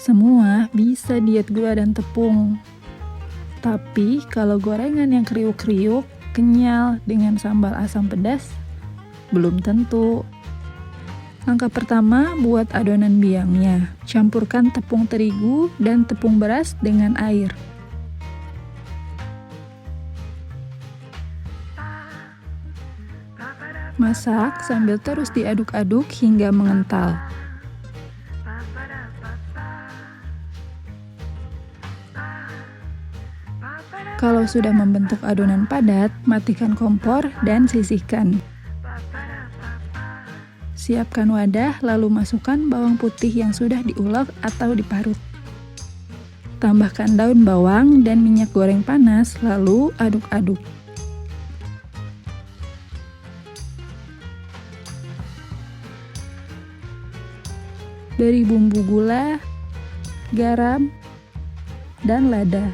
semua bisa diet gula dan tepung. Tapi kalau gorengan yang kriuk-kriuk, kenyal dengan sambal asam pedas, belum tentu. Langkah pertama, buat adonan biangnya. Campurkan tepung terigu dan tepung beras dengan air. Masak sambil terus diaduk-aduk hingga mengental. Kalau sudah membentuk adonan padat, matikan kompor dan sisihkan. Siapkan wadah, lalu masukkan bawang putih yang sudah diulek atau diparut. Tambahkan daun bawang dan minyak goreng panas, lalu aduk-aduk. Beri bumbu gula, garam, dan lada.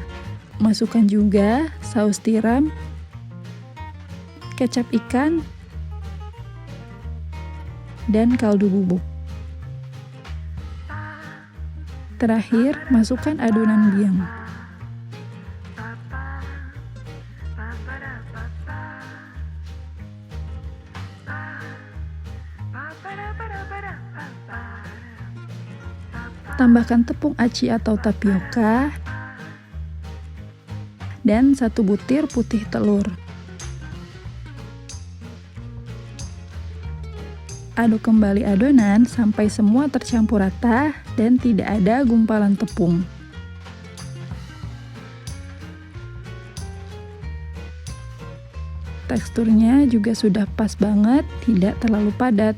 Masukkan juga saus tiram, kecap ikan, dan kaldu bubuk. Terakhir, masukkan adonan biang. Tambahkan tepung aci atau tapioka dan 1 butir putih telur. Aduk kembali adonan sampai semua tercampur rata dan tidak ada gumpalan tepung. Teksturnya juga sudah pas banget, tidak terlalu padat.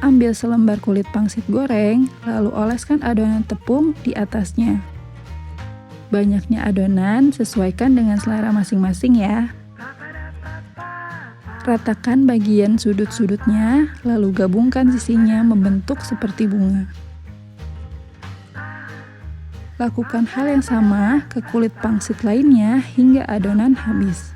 Ambil selembar kulit pangsit goreng, lalu oleskan adonan tepung di atasnya. Banyaknya adonan sesuaikan dengan selera masing-masing ya. Ratakan bagian sudut-sudutnya, lalu gabungkan sisinya membentuk seperti bunga. Lakukan hal yang sama ke kulit pangsit lainnya hingga adonan habis.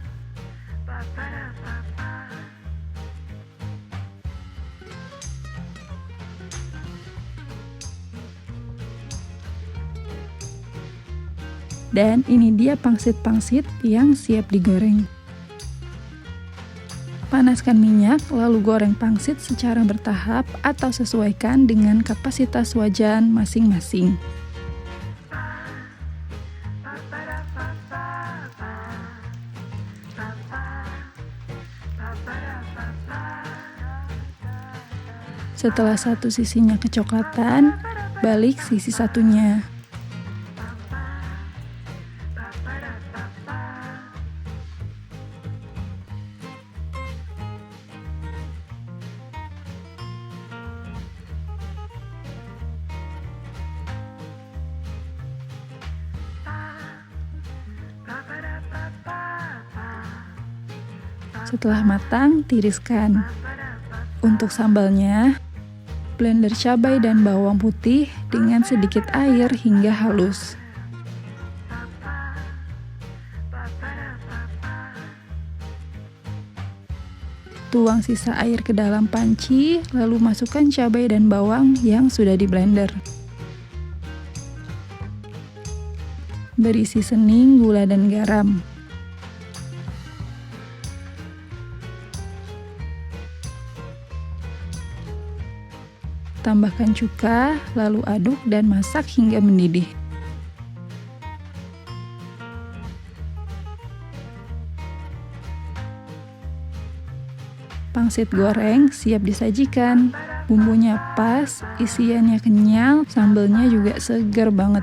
Dan ini dia pangsit-pangsit yang siap digoreng. Panaskan minyak, lalu goreng pangsit secara bertahap atau sesuaikan dengan kapasitas wajan masing-masing. Setelah satu sisinya kecoklatan, balik sisi satunya. Setelah matang, tiriskan. Untuk sambalnya, blender cabai dan bawang putih dengan sedikit air hingga halus. Tuang sisa air ke dalam panci, lalu masukkan cabai dan bawang yang sudah di blender. Beri seasoning, gula dan garam. Tambahkan cuka, lalu aduk dan masak hingga mendidih. Pangsit goreng siap disajikan. Bumbunya pas, isiannya kenyal, sambalnya juga segar banget.